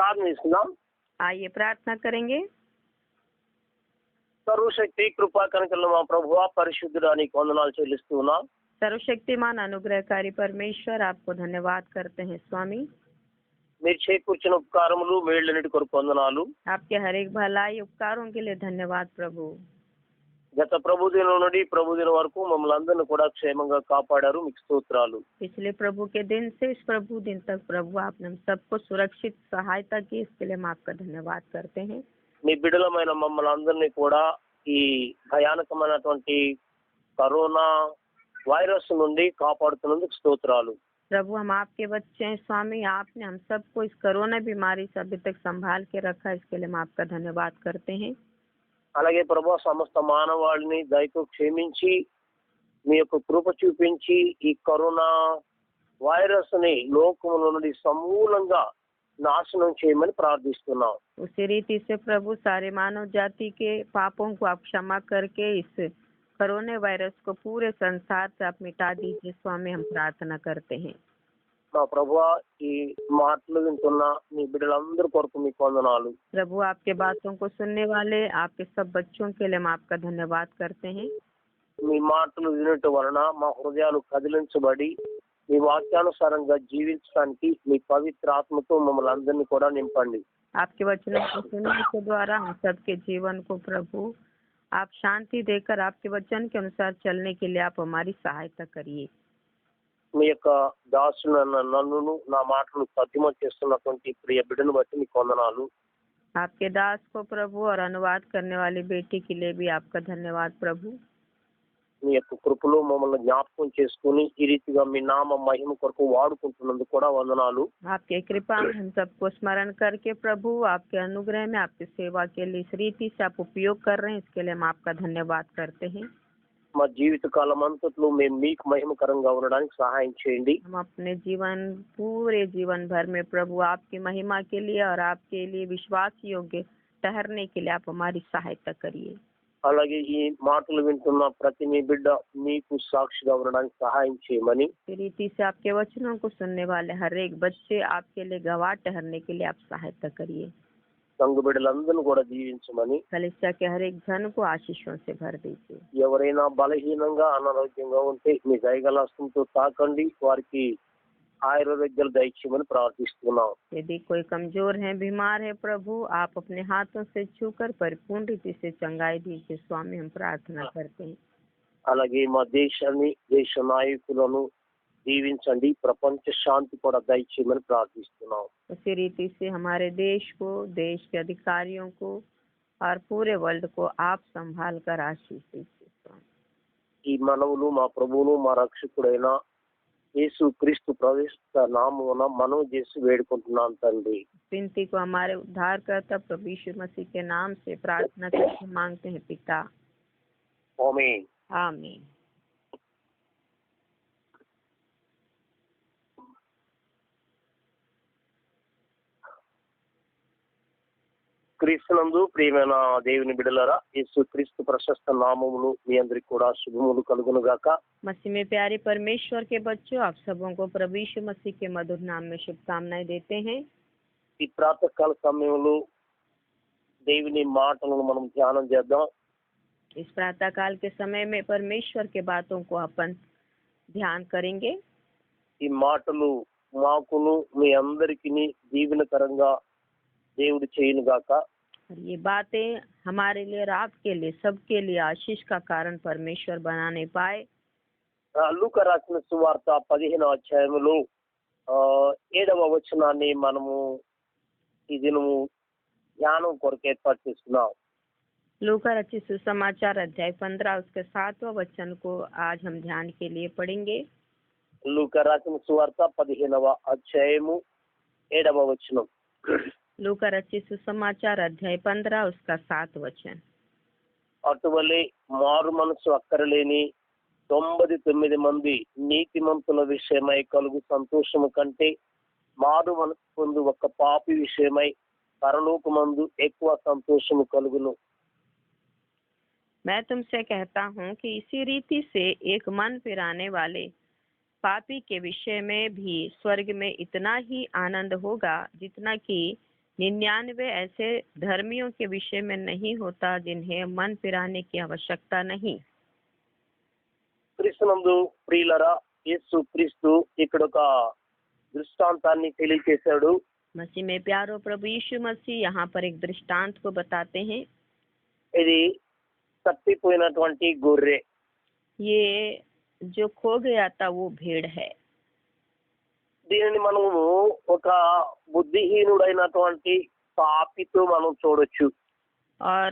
ప్రార్థన చేసుకుందాం. आइए प्रार्थना करेंगे। సర్వశక్తి కృపా కనికరముల మా ప్రభువా పరిశుద్ధుడా నీకు వందనాలు చెల్లిస్తూ ఉన్నాం. सर्वशक्तिमान अनुग्रहकारी परमेश्वर, आपको धन्यवाद करते हैं स्वामी। మీరు చేకూర్చిన ఉపకారములు మేళ్ళన్నిటి కొరకు వందనాలు. आपके हर एक भलाई उपकारों के लिए धन्यवाद प्रभु। గత ప్రభుదినం నుండి ప్రభుదినం వరకు మమ్మల్ని అందరిని కూడా క్షేమంగా కాపాడారు. మీకు స్తోత్రాలు. पिछले प्रभु के दिन से इस प्रभु दिन तक प्रभु आपने हम सबको सुरक्षित सहायता की, इसके लिए हम आपका धन्यवाद करते हैं। నీ బిడ్డలమైన మమ్మల్ని అందరినీ కూడా ఈ భయానకమైనటువంటి కరోనా వైరస్ నుండి కాపాడుతున్నందుకు స్తోత్రాలు. प्रभु हम आपके बच्चे हैं स्वामी, आपने हम सबको इस कोरोना बीमारी से अभी तक संभाल के रखा, इसके लिए हम आपका धन्यवाद करते हैं। అలాగే ప్రభు సమస్త మానవాళిని దయతో క్షమించి మీ యొక్క కృప చూపించి ఈ కరోనా వైరస్ ని లోకముల నుండి సమూలంగా నాశనం చేయమని ప్రార్థిస్తున్నాం. उसी रीति से प्रभु सारे मानव जाति के पापों को आप क्षमा करके इस कोरोना वायरस को पूरे संसार से आप मिटा दीजिए स्वामी, हम प्रार्थना करते हैं। మా ప్రభువా ఈ మాటలు వింటున్న మీ బిడ్డలందరి కొరకు మీకు వందనాలు. प्रभु आपके बातों को सुनने वाले आपके सब बच्चों के लिए हम आपका धन्यवाद करते हैं। మీ మాటలు వినటం వలన మా హృదయాలు కదిలించబడి మీ వాక్యానుసారంగా జీవించడానికి మీ పవిత్ర ఆత్మతో మమ్మల్ని అందరినీ కూడా నింపండి. आपके वचनों को सुनने के द्वारा हम सबके जीवन को प्रभु आप शांति देकर आपके वचन के अनुसार चलने के लिए आप हमारी सहायता करिए। మీ యొక్క దాసును నన్ను నా మాటలు తర్జుమా చేస్తున్నటువంటి ప్రియ బిడ్డను బట్టి మీకు వందనాలు. आपके दास को प्रभु और अनुवाद करने वाली बेटी के लिए भी आपका धन्यवाद प्रभु। మీ యొక్క కృపలో మమ్మల్ని జ్ఞాపకం చేసుకుని ఈ రీతిగా మీ నామ మహిమ కొరకు వాడుకుంటున్నందుకు కూడా వందనాలు. आपके कृपा में हम सबको स्मरण करके प्रभु आपके अनुग्रह में आपकी सेवा के लिए इस रीति से आप उपयोग कर रहे हैं, इसके लिए हम आपका धन्यवाद करते हैं। మా జీవిత కాలం అంతట్లో మేము మీకు మహిమకరంగా ఉండడానికి సహాయం చేయండి. हम अपने पूरे जीवन भर में प्रभु आपकी महिमा के लिए और आपके लिए विश्वास योग्य ठहरने के लिए आप हमारी सहायता करिए। అలాగే ఈ మాటలు వింటున్న ప్రతి మీ బిడ్డ మీకు సాక్షిగా ఉండడానికి సహాయం చేయమని, इस रीति से आपके वचनों को सुनने वाले हर एक बच्चे आपके लिए गवाह ठहरने के लिए आप सहायता करिए। సంఘ బిడ్డలందరినీ కూడా దీవించమని, कलीसिया के हर एक जन को आशीषों से भर दीजिए। ఎవరైనా బలహీనంగా అనారోగ్యంగా ఉంటే మీ దయగల హస్తంతో తాకండి, వారికి ఆయుర్వేద్యాలు దయచేయమని ప్రార్థిస్తున్నాం. यदि कोई कमजोर है, बीमार है, प्रभु आप अपने हाथों से छूकर परिपूर्ण रीति से चंगाई दीजिए स्वामी, हम प्रार्थना करते हैं। అలాగే మా దేశాన్ని దేశ నాయకులను దీవించండి, ప్రపంచ శాంతి కూడా దయచేయమని ప్రార్థిస్తున్నాం. उसी रीति से हमारे देश को, देश के अधिकारियों को और पूरे वर्ल्ड को आप संभाल कर आशीष दीजिए स्वामी। ఈ మనవులు మా ప్రభువును మా రక్షకుడైన యేసు క్రీస్తు ప్రవేశిత నామమున మనవి చేసి వేడుకుంటున్నాం తండ్రి. विनती को हमारे उद्धारकर्ता प्रभु यीशु मसीह के नाम से प्रार्थना करके मांगते हैं पिता, आमीन. आमीन। క్రీస్తునందు ప్రియమైన దేవుని బిడ్డలారా, యేసు క్రీస్తు ప్రశస్త నామములు మీ అందరికి కూడా శుభములు కలుగును గాక. मसीह में प्यारे परमेश्वर के बच्चों, आप सबों को प्रभु यीशु मसीह के मधुर नाम में शुभकामनाएं देते हैं। ఈ ప్రాతకాల సమయంలో దేవుని మాటలను మనం ధ్యానం చేద్దాం. इस प्रातः काल के समय में परमेश्वर के बातों को अपन ध्यान करेंगे। ఈ మాటలు మాకును మీ అందరికి దీవెనకరంగా దేవుడు చేయను గాక. और ये बातें हमारे लिए और आपके लिए सबके लिए आशीष का कारण परमेश्वर बनाने पाए। లూకా రాసిన సువార్త 15వ అధ్యాయంలో 7వ వచనాన్ని మనము ఈ దినము ధ్యానం కొరకు ఏర్పాటు చేసుకున్నాం. लूका रचित सुसमाचार अध्याय 15 उसके 7वां वचन को आज हम ध्यान के लिए पढ़ेंगे। లూకా రాసిన సువార్త 15వ అధ్యాయము 7వ వచనం. लूका रचित सुसमाचार अध्याय 15 उसका 7 वचन। అటువలే మారు మనసు అక్కరలేని 99 మంది నీతిమంతుల విషయమై కలుగు సంతోషము కంటే మారు మనసు పొందు ఒక పాపి విషయమై పరలోకమందు ఎక్కువ సంతోషము కలుగును. मैं तुमसे कहता हूँ कि इसी रीति से एक मन फिराने वाले पापी के विषय में भी स्वर्ग में इतना ही आनंद होगा जितना कि 99 ऐसे धर्मियों के विषय में नहीं होता जिन्हें मन फिराने की आवश्यकता नहीं। క్రీస్తునందు ప్రియులరా, యేసు క్రీస్తు ఇక్కడ ఒక దృష్టాంతాన్ని తెలియజేశాడు. मसीह में प्यारो प्रभु यीशु मसीह यहाँ पर एक दृष्टांत को बताते हैं। ఇది తప్పిపోయినటువంటి గొర్రె. ये जो खो गया था वो भेड़ है। దీనిని మనము ఒక బుద్ధిహీనుడైనటువంటి పాపితో మనం చూడొచ్చు. और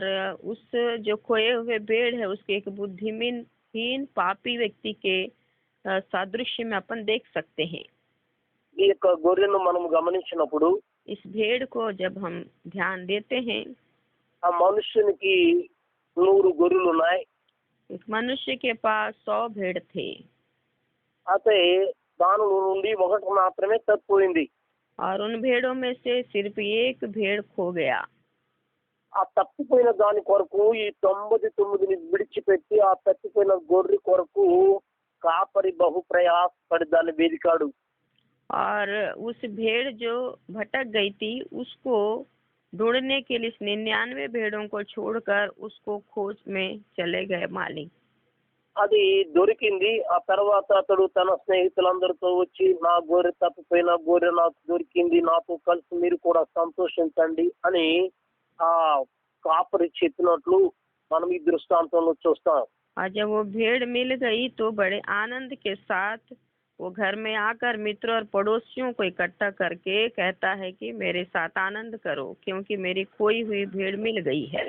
उस जो खोए हुए भेड़ है उसके एक बुद्धिहीन पापी व्यक्ति के सादृश्य में अपन देख सकते हैं। ఈ యొక్క గొర్రెను మనం గమనించినప్పుడు इस भेड़ को जब हम ध्यान देते हैं, ఆ మనుష్యునికి 100 గొర్రెలు ఉన్నాయి. एक मनुष्य के पास 100 भेड़ थे అయితే దాని నుండి ఒకటి మాత్రమే తప్పిపోయింది. और उन भेड़ों में से सिर्फ एक भेड़ खो गया। ఆ తప్పిపోయిన దాని కొరకు ఈ 99ని విడిచిపెట్టి ఆ తప్పిపోయిన గొర్రె కొరకు కాపరి బహు ప్రయాసపడి దాన్ని వెదికాడు. और उस भेड़ जो भटक गई थी उसको ढूंढने के लिए 99 भेड़ों को छोड़कर उसको खोज में चले गए मालिक। అది దొరికింది. ఆ తర్వాత అతడు తన స్నేహితులందరితో వచ్చి, నా గొర్రె తప్పిపోయిన గొర్రె నాకు దొరికింది, నాతో కలిసి మీరు కూడా సంతోషించండి అని ఆ కాపరి చెప్పినట్లు మనం ఈ దృష్టాంతంలో చూస్తాం. और जब वो भेड़ मिल गई तो बड़े आनंद के साथ वो घर में आकर मित्रों और पड़ोसियों को इकट्ठा करके कहता है कि मेरे साथ आनंद करो क्योंकि मेरी खोई हुई भेड़ मिल गई है।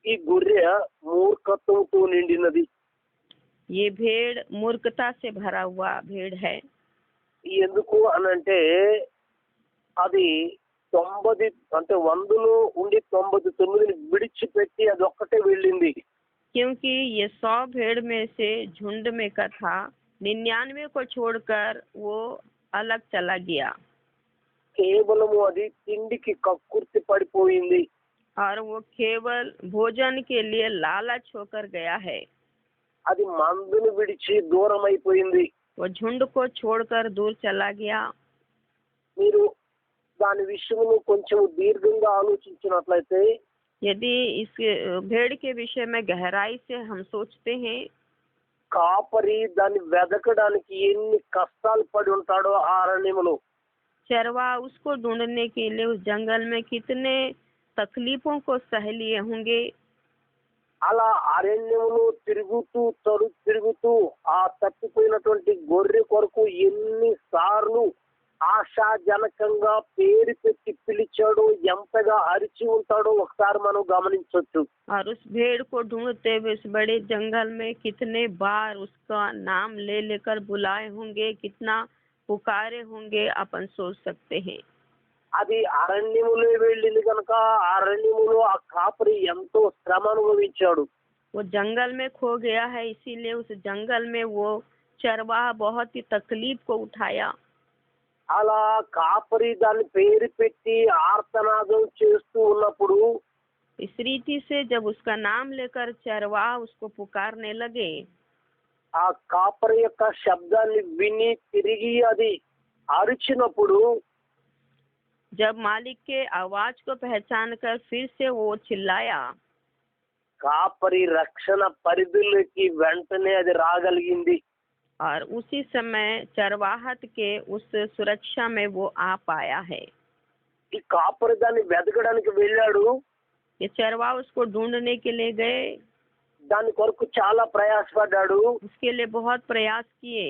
ఈ గొర్రె మూర్ఖత్వంతో నిండినది. ये भेड़ मूर्खता से भरा हुआ भेड़ है। ఎందుకు అనంటే అది 90 అంటే 100లో ఉండి 99ని విడిచిపెట్టి అది ఒక్కటే వెళ్ళింది. क्योंकि ये 100 भेड़ में से झुंड में का था, 99 को छोड़कर वो अलग चला गया కేవలము అది తిండికి కక్కుర్తి పడిపోయింది. और वो केवल भोजन के लिए लालच होकर गया है। అది మందును విడిచి దూరం అయిపోయింది. वो झुंड को छोड़कर दूर चला गया। మీరు దాని విషయంలో కొంచెం దీర్ఘంగా ఆలోచించినట్లయితే यदि इस भेड़ के विषय में गहराई से हम सोचते हैं, కాపరి దాన్ని వెదకడానికి ఎన్ని కష్టాలు పడి ఉంటాడో ఆ అరణ్యములో. चरवा उसको ढूंढने के लिए उस जंगल में कितने तकलीफों को सह लिए होंगे। అలా అరణ్యములో తిరుగుతూ ఆ తప్పిపోయినటువంటి గొర్రె కొరకు ఎన్నిసార్లు ఆశాజనకంగా పేరు పెట్టి పిలిచాడో, ఎంతగా అరిచి ఉంటాడో ఒకసారి మనం గమనించవచ్చు. और उस भेड़ को ढूंढते हुए उस बड़े जंगल में कितने बार उसका नाम ले लेकर बुलाए होंगे, कितना पुकारे होंगे, अपन सोच सकते हैं। అది అరణ్యములో వెళ్ళింది కనుక అరణ్యములో ఆ కాపరి ఎంతో శ్రమ అనుభవించాడు. वो जंगल में खो गया है इसीलिए उस जंगल में वो चरवाहा बहुत ही तकलीफ को उठाया। అలా కాపరి దాన్ని పేరు పెట్టి ఆర్తనాదం చేస్తూ ఉన్నప్పుడు इस रीति से जब उसका नाम लेकर चरवाहा उसको पुकारने लगे, ఆ కాపరి యొక్క శబ్దాన్ని విని తిరిగి అది అరిచినప్పుడు जब मालिक के आवाज को पहचान कर फिर से वो चिल्लाया, కాపరి రక్షణ పరిధిలోకి వెంటనే అది రాగలిగింది. और उसी समय चरवाहत के उस सुरक्षा में वो आ पाया है। ఈ కాపరి దాన్ని వెతకడానికి వెళ్ళాడు. ये चरवाहा उसको ढूंढने के लिए गए, దాని కొరకు చాలా ప్రయాసపడ్డాడు. उसके लिए बहुत प्रयास किए,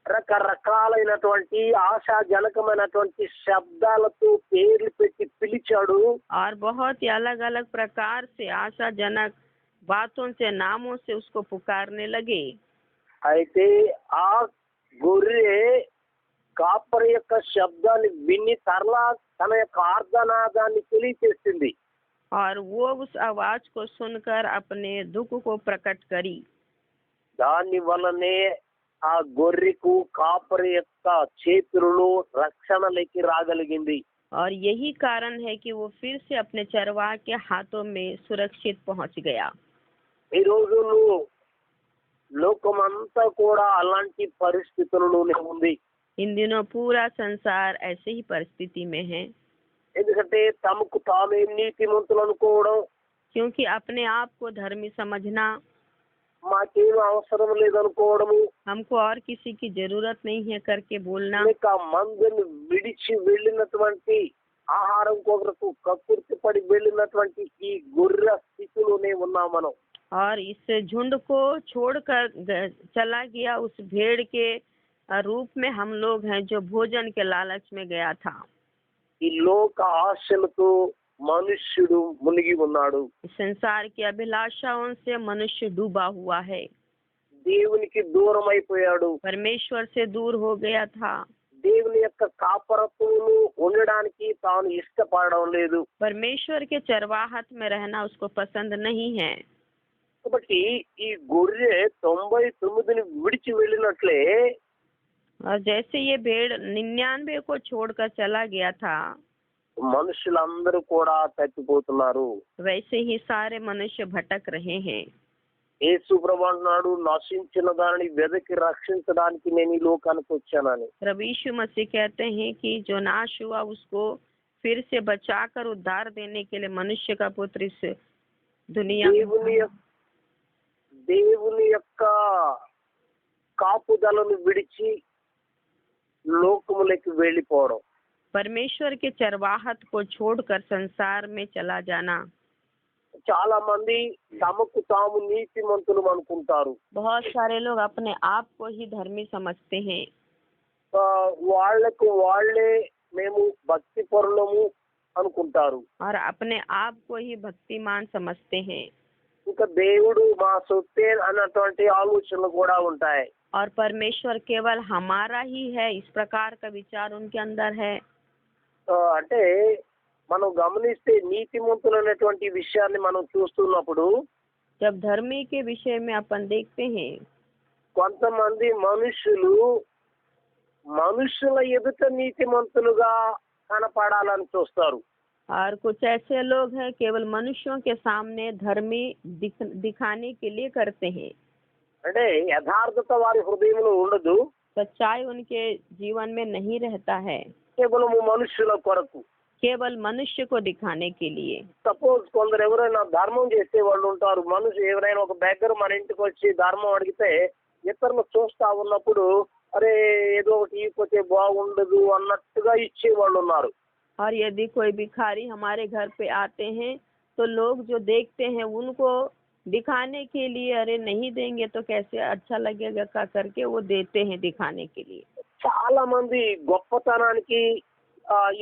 రకరకాలైనటువంటి ఆశాజనకమైనటువంటి శబ్దాలతో పేర్లు పెట్టి పిలిచాడు. और बहुत ही अलग अलग प्रकार से आशाजनक बातों से नामों से उसको पुकारने लगे। అయితే ఆ గొర్రె కాపరి యొక్క శబ్దాన్ని విని తరలా తన యొక్క ఆర్తనాదాన్ని తెలియచేసింది. और वो उस आवाज को सुनकर अपने दुख को प्रकट करी। దాని వలనే ఆ గొర్రెకు కాపరి యొక్క చేతులలో రక్షణలోకి రాగలిగింది. और यही कारण है कि वो फिर से अपने चरवाहा के हाथों में सुरक्षित पहुंच गया। ఈ రోజుల్లో లోకమంతా కూడా అలాంటి పరిస్థితుల్లోనే ఉంది. इन दिनों पूरा संसार ऐसे ही परिस्थिति में है। ఎందుకంటే తమకు తామే నీతిమంతులు అనుకోవడం, क्योंकि अपने आप को धर्मी समझना, మాకేం అవసరం లేదనుకోవడము, हमको और किसी की जरूरत नहीं है करके बोलना, లేక మందుని విడిచి వెళ్ళినటువంటి ఆహారం కొరకు కక్కుర్తి పడి వెళ్ళినటువంటి ఈ గొర్రె స్థితిలోనే ఉన్నాం మనం. और इस झुंड को छोड़कर चला गया उस भेड़ के रूप में हम लोग हैं जो भोजन के लालच में गया था. ఈ లోక ఆశలతో మనుష్యుడు మునిగి ఉన్నాడు. इस संसार की अभिलाषाओं से मनुष्य डूबा हुआ है, దేవునికి దూరం అయిపోయాడు. परमेश्वर से दूर हो गया था, దేవుని యొక్క కాపరత్వమును ఉండడానికి తాను ఇష్టపడడం లేదు. परमेश्वर के चरवाहत में रहना उसको पसंद नहीं है. కాబట్టి ఈ గొర్రె 99ని విడిచి వెళ్ళినట్లే और जैसे ये भेड़ 99 को छोड़कर चला गया था, మనుషులందరూ కూడా తప్పిపోతున్నారు. वैसे ही सारे मनुष्य भटक रहे हैं. యేసు ప్రభు అంటున్నాడు, నశించిన దానిని వెదకి రక్షించడానికి నేను ఈ లోకానికి వచ్చానని. प्रभु यीशु मसीह कहते हैं कि जो नाश हुआ उसको फिर से बचाकर उद्धार देने के लिए मनुष्य का पुत्र इस दुनिया में. దేవుని యొక్క కాపుదలను విడిచి లోకములకు వెళ్ళిపోవడం, परमेश्वर के चरवाहत को छोड़कर संसार में चला जाना. చాలా మంది తమకు తాము నీతిమంతులు అనుకుంటారు. बहुत सारे लोग अपने आप को ही धर्मी समझते हैं. వాళ్లకు వాళ్లే మేము భక్తి పరులము అనుకుంటారు. और अपने आप को ही भक्तिमान समझते हैं. ఇంకా దేవుడు మా సొత్తే అన్నటువంటి ఆలోచనలు కూడా ఉంటాయి. और परमेश्वर केवल हमारा ही है इस प्रकार का विचार उनके अंदर है. అంటే మనం గమనిస్తే నీతిమంతులు అనేటువంటి విషయాన్ని మనం చూస్తున్నప్పుడు जब धर्मी के विषय में अपन देखते हैं, కొంతమంది మనుషుల ఎదుట నీతిమంతులుగా కనపడాలని చూస్తారు. और कुछ ऐसे लोग हैं केवल मनुष्यों के सामने धर्मी दिखाने के लिए करते हैं. అంటే యథార్థత వారి హృదయంలో ఉండదు, सच्चाई उनके जीवन में नहीं रहता है, కేవలము మనుషుల కొరకు. केवल मनुष्य को दिखाने के लिए. సపోజ్ కొందరు ఎవరైనా ధర్మం చేసే వాళ్ళు ఉంటారు. ఎవరైనా ఒక బెగ్గర్ మన ఇంటికి వచ్చి ధర్మం అడిగితే ఇతరులు చూస్తా ఉన్నప్పుడు అరే ఏదో ఒకటి ఇవ్వకపోతే బాగుండదు అన్నట్టుగా ఇచ్చే వాళ్ళు ఉన్నారు. और यदि कोई भिखारी हमारे घर पे आते हैं तो लोग जो देखते हैं उनको दिखाने के लिए अरे नहीं देंगे तो कैसे अच्छा लगेगा का करके वो देते हैं दिखाने के लिए. చాలా మంది గొప్పతనానికి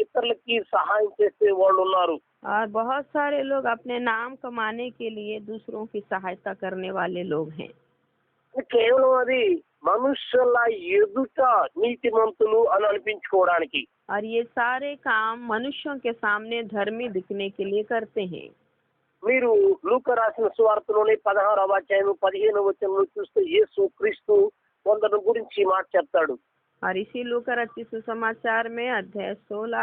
ఇతరులకి సహాయం చేసే వాళ్ళు ఉన్నారు. और बहुत सारे लोग अपने नाम कमाने के लिए दूसरों की सहायता करने वाले लोग हैं. కేవలం అది మనుషుల ఎదుట నీతిమంతులు అని అనిపించుకోవడానికి. और ये सारे काम मनुष्यों के सामने धर्मी दिखने के लिए करते हैं. మీరు లూకా రాసిన సువార్తలోని 16వ అధ్యాయం 15వ వచనంలో చూస్తే యేసు క్రీస్తు కొందరి గురించి ఈ మాట చెప్తాడు. और इसी लूका रचित सुसमाचार में अध्याय 16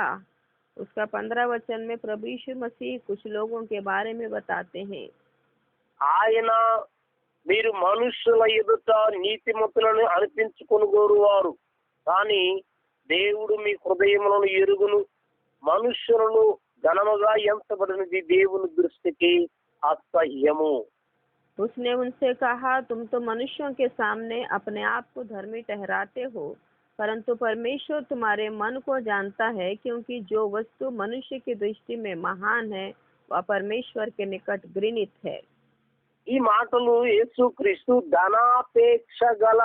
उसका 15 वचन में प्रभु यीशु मसीह कुछ लोगों के बारे में बताते हैं. ఆయన మీరు మనుషుల ఎదుట నీతిమంతులను అనిపించుకొనుగోరువారు, కానీ దేవుడు మీ హృదయములను ఎరుగును. మనుష్యులను ఘనముగా ఎంచబడినది దేవుని దృష్టికి అసహ్యము. उसने उनसे कहा, तुम तो मनुष्यों के सामने अपने आप को धर्मी ठहराते हो, परंतु परमेश्वर तुम्हारे मन को जानता है, क्योंकि जो वस्तु मनुष्य की दृष्टि में महान है वह परमेश्वर के निकट घृणित है. ఈ మాటలు యేసుక్రీస్తు ధనాపేక్ష గల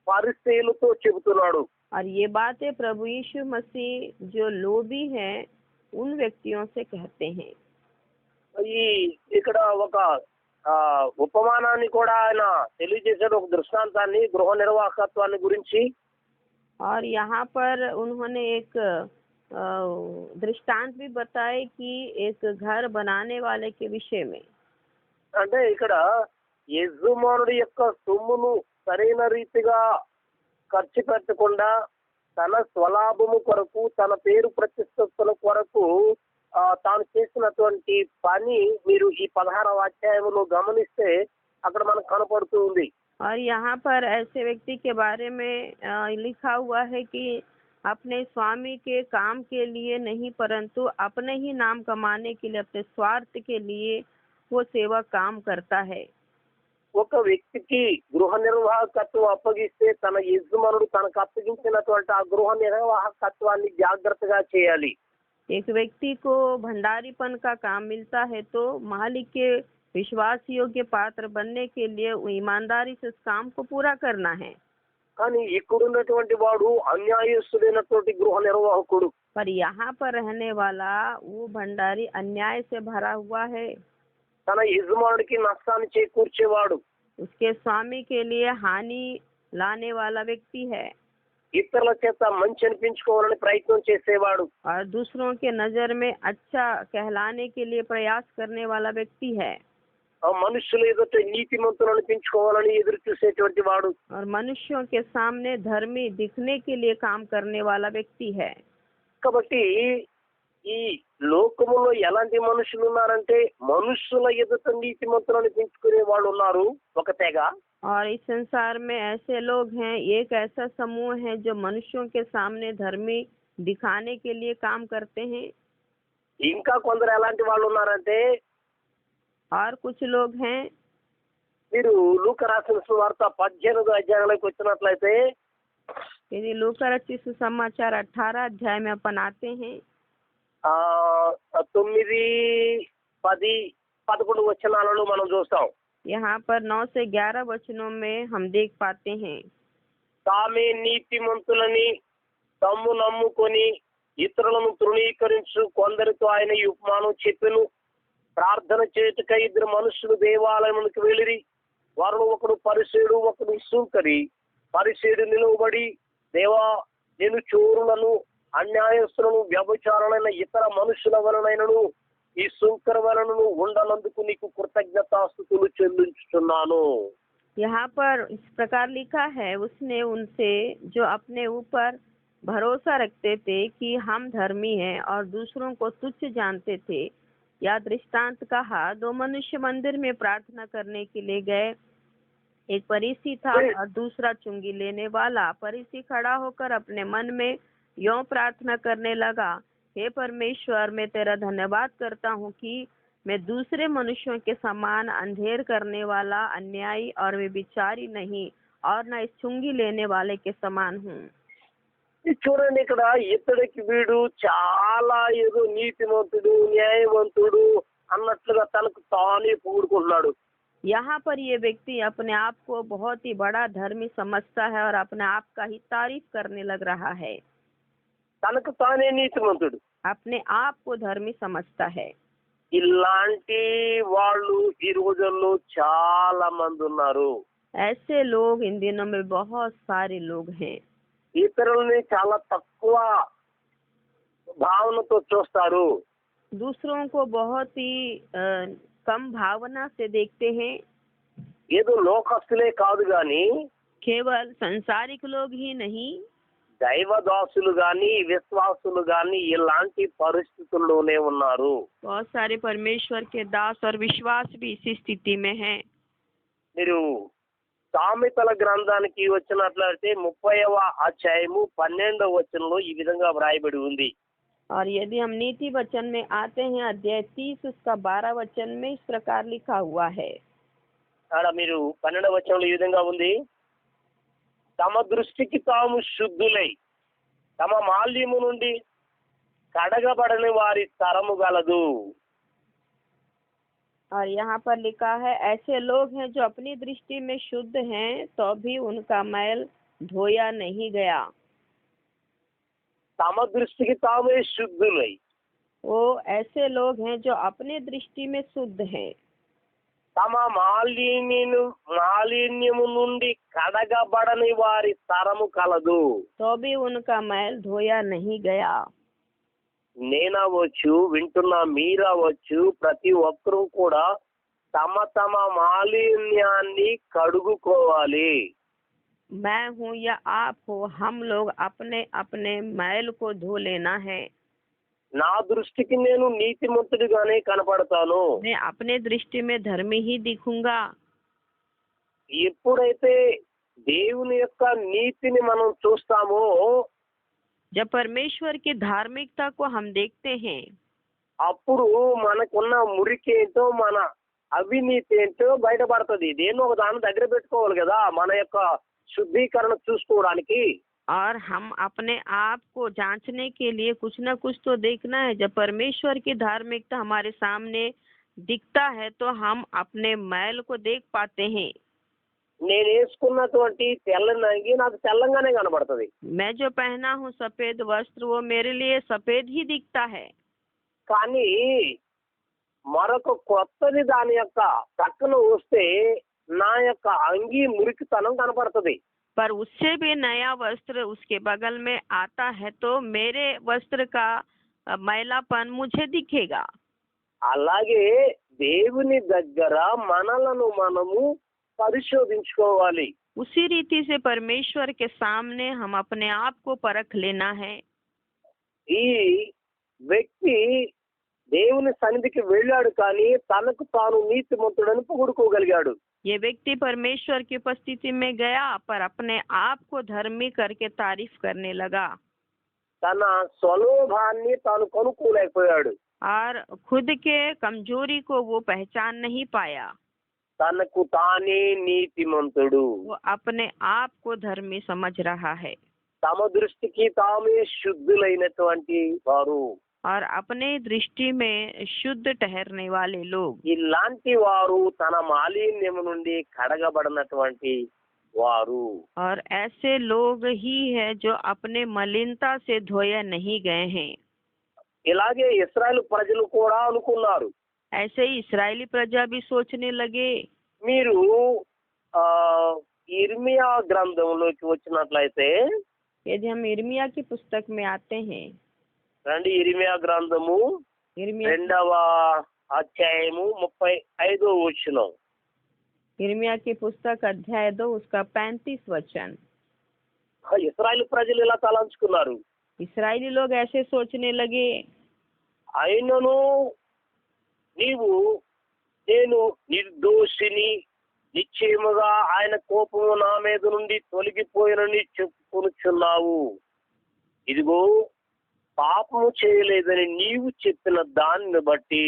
పరిసయ్యులతో చెబుతున్నాడు. और ये बातें प्रभु यीशु मसीह जो लोभी हैं उन व्यक्तियों से कहते हैं. ఇక్కడ ఒక ఉపమానాన్ని కూడా ఆయన తెలియజేశాడు, ఒక దృష్టాంతాన్ని గృహ నిర్వాహకత్వాన్ని గురించి. और यहाँ पर उन्होंने एक दृष्टांत भी बताए कि एक घर बनाने वाले के विषय में. అంటే ఇక్కడ యజమానుడి యొక్క సొమ్మును సరైన రీతిగా ఖర్చు పెట్టకుండా తన స్వలాభము కొరకు తన పేరు ప్రతిష్టల కొరకు తాను చేసినటువంటి పని మీరు ఈ 16వ అధ్యాయంలో గమనిస్తే అక్కడ మనకు కనపడుతూ ఉంది. और यहाँ पर ऐसे व्यक्ति के बारे में लिखा हुआ है कि अपने स्वामी के काम के लिए नहीं परंतु अपने ही नाम कमाने के लिए, अपने स्वार्थ के लिए वो सेवक काम करता है। ఒక వ్యక్తికి గృహ నిర్వాహకత్వం అప్పగిస్తే తన యజమానుడు తనకు అప్పగించినటువంటి ఆ గృహ నిర్వాహకత్వాన్ని జాగ్రత్తగా చేయాలి. एक व्यक्ति को भंडारीपन का काम मिलता है तो मालिक के विश्वास योग्य पात्र बनने के लिए ईमानदारी से उस काम को पूरा करना है। కానీ ఇక్కడున్నటువంటి వాడు అన్యాయస్తుడైనటువంటి గృహ నిర్వాహకుడు. पर यहाँ पर रहने वाला वो भंडारी अन्याय से भरा हुआ है। తన యజమానుడికి నష్టాన్ని చేకూర్చేవాడు. उसके स्वामी के लिए हानि लाने वाला व्यक्ति है ఇతరుల చేత మంచి అనిపించుకోవాలని ప్రయత్నం చేసేవాడు. और दूसरों के नजर में अच्छा कहलाने के लिए प्रयास करने वाला व्यक्ति है ఆ మనుషులు ఎదుట నీతిమంతులు అనిపించుకోవాలని ఎదురు చూసేటువంటి వాడు. और मनुष्यों के सामने धर्मी दिखने के लिए काम करने वाला व्यक्ति है। కాబట్టి ఈ లోకములో ఎలాంటి మనుషులు ఉన్నారంటే మనుషుల ఎదుట నీతిమంతులు అనిపించుకునే వాళ్ళు ఉన్నారు ఒక తెగ. और इस संसार में ऐसे लोग हैं, एक ऐसा समूह है जो मनुष्यों के सामने धर्मी दिखाने के लिए काम करते हैं। ఇంకా కొందరు ఎలాంటి వాళ్ళు ఉన్నారంటే और कुछ लोग हैं, మీరు లూకా రాసిన సువార్త 18వ అధ్యాయంలోకి వచ్చినట్లయితే यदि लूका रचित सुसमाचार 18 अध्याय में अपन आते हैं 9, 10, 11 వచనాలలో మనం చూస్తాం. यहाँ पर 9 से 11 वचनों में हम देख पाते हैं। తామే నీతిమంతులని తమ్ము నమ్ముకొని ఇతరులను తృణీకరించు కొందరితో ఆయన ఈ ఉపమానం చెప్పెను. ప్రార్థన చేయుటకై 2 మనుషులు దేవాలయమునకు వెళ్ళిరి. వారు ఒకడు పరిసేయుడు, ఒకడు సుంకరి. పరిసేయుడు నిలువబడి, దేవా, నేను చోరులను, అన్యాయస్తులను, వ్యభిచారులైన ఇతర మనుషుల వలనైనను ఈ సుంకర వలనను ఉండనందుకు నీకు కృతజ్ఞతాస్తుతులు చెల్లించుచున్నాను. यहाँ पर इस प्रकार लिखा है, उसने उनसे जो अपने ऊपर भरोसा रखते थे कि हम धर्मी हैं और दूसरों को तुच्छ जानते थे, या दृष्टांत कहा। 2 मनुष्य मंदिर में प्रार्थना करने के लिए गए। एक फरीसी था और दूसरा चुंगी लेने वाला। फरीसी खड़ा होकर अपने मन में यों प्रार्थना करने लगा, हे परमेश्वर, मैं तेरा धन्यवाद करता हूँ कि मैं दूसरे मनुष्यों के समान अंधेर करने वाला, अन्यायी और व्यभिचारी नहीं, और न इस चुंगी लेने वाले के समान हूँ। చూడండి, ఇక్కడ ఇతడికి వీడు చాలా ఏదో నీతిమంతుడు, న్యాయవంతుడు అన్నట్లుగా తనకు తానే పొగుడుకుంటున్నాడు. यहाँ पर ये व्यक्ति अपने आप को बहुत ही बड़ा धर्मी समझता है और अपने आप का ही तारीफ करने लग रहा है। తనకు తానే నీతిమంతుడు, अपने आप को धर्मी समझता है। ఇలాంటి వాళ్ళు ఈ రోజుల్లో చాలా మంది ఉన్నారు. ऐसे लोग इन दिनों में बहुत सारे लोग हैं। ఇతరులని చాలా తక్కువ భావనతో చూస్తారు. दूसरों को बहुत ही कम भावना से देखते हैं। ఏదో లోకస్తులే కాదు గాని केवल संसारिक लोग ही नहीं, దైవదాసులు గాని విశ్వాసులు గాని ఇలాంటి పరిస్థితుల్లోనే ఉన్నారు. बहुत सारे परमेश्वर के दास और विश्वास भी इसी स्थिति में हैं। మీరు సామెతల గ్రంథానికి వచ్చినట్లయితే 30వ అధ్యాయము 12వ వచనంలో ఈ విధంగా వ్రాయబడి ఉంది. और यदि हम नीति वचन में आते हैं, अध्याय 30 उसका 12 वचन में इस प्रकार लिखा हुआ है। అక్కడ మీరు 12వ వచనంలో ఈ విధంగా ఉంది, తమ దృష్టికి తాము శుద్ధులై తమ మాల్యము నుండి కడగబడని వారి తరము గలదు. और यहाँ पर लिखा है, ऐसे लोग हैं जो अपनी दृष्टि में शुद्ध हैं तो भी उनका मैल धोया नहीं गया। తమ దృష్టికి తామే శుద్ధులై, वो ऐसे लोग हैं जो अपने दृष्टि में शुद्ध हैं, తమ మాలిన్యము నుండి కడగబడని వారి తరము కలదు. तो भी उनका मैल धोया नहीं गया। నేనవచ్చు, వింటున్న మీరవచ్చు, ప్రతి ఒక్కరూ కూడా తమ తమ మాలిన్యాన్ని కడుగుకోవాలి. मैं हूँ या आप हो, हम लोग अपने अपने मैल को धो लेना है। నా దృష్టికి నేను నీతిమంతుడిగానే కనపడతాను. मैं अपने दृष्टि में धर्मी ही दिखूंगा। ఎప్పుడైతే దేవుని యొక్క నీతిని మనం చూస్తామో जब परमेश्वर की धार्मिकता को हम देखते हैं అప్పుడు మనకున్న మురికి ఏంటో మన అవినీతి ఏంటో బయటపడుతుంది. దేన్నో ఒక దాన్ని దగ్గర పెట్టుకోవాలి కదా మన యొక్క శుద్ధీకరణ చూసుకోవడానికి. और हम अपने आप को जांचने के लिए कुछ न कुछ तो देखना है। जब परमेश्वर की धार्मिकता हमारे सामने दिखता है तो हम अपने मैल को देख पाते हैं। నేను వేసుకున్నటువంటి తెల్లని అంగి నాకు తెల్లంగానే కనబడుతుంది. मैं जो पहना हूँ सफेद वस्त्र वो मेरे लिए सफेद ही दिखता है। కానీ మరొక కొత్తది దాని యొక్క పక్కన వస్తే నా యొక్క అంగి మురికితనం కనపడుతుంది. पर उससे भी नया वस्त्र उसके बगल में आता है तो मेरे वस्त्र का मैलापन मुझे दिखेगा। అలాగే దేవుని దగ్గర మనలను మనము పరిశోధించుకోవాలి. उसी रीति से परमेश्वर के सामने हम अपने आप को परख लेना है। ఈ వ్యక్తి దేవుని సన్నిధికి వెళ్ళాడు కానీ తనకు తాను నీతిమంతుడని పొగుడుకోగలిగాడు. ये व्यक्ति परमेश्वर की उपस्थिति में गया पर अपने आप को धर्मी करके तारीफ करने लगा తన స్వలోభాన్ని తాను కనుక్కోలేకపోయాడు. और खुद के कमजोरी को वो पहचान नहीं पाया। తనకు తానే నీతిమంతుడు. वो अपने आप को धर्मी समझ रहा है తమ దృష్టికి తామే శుద్ధులైనటువంటి వారు. और अपने दृष्टि में शुद्ध ठहरने वाले लोग ఇలాంటి వారు తన మాలిన్యం నుండి కడగబడినటువంటి వారు. और ऐसे लोग ही है जो अपने मलिनता से धोए नहीं गए हैं। ఇలాగే ఇశ్రాయేలు ప్రజలు కూడా అనుకున్నారు. ऐसे ही इस्राएली प्रजा भी सोचने लगे। మీరు ఇర్మియా గ్రంథంలోకి వచ్చినట్లయితే यदि हम इर्मिया की पुस्तक में आते हैं, రండి ఇర్మియా గ్రంథము इर्मिया 2వ అధ్యాయము 35వ వచనం. इर्मिया की पुस्तक अध्याय 2 उसका 35 वचन। ఇశ్రాయేలు ప్రజలు ఇలా తలంచుకున్నారు. इस्राएली लोग ऐसे सोचने लगे, అయినను నీవు నేను నిర్దోషిని నిశ్చయముగా ఆయన కోపము నా మీద నుండి తొలగిపోయినని చెప్పుకొనుచున్నావు. ఇదిగో పాపము చేయలేదని నీవు చెప్పిన దానిని బట్టి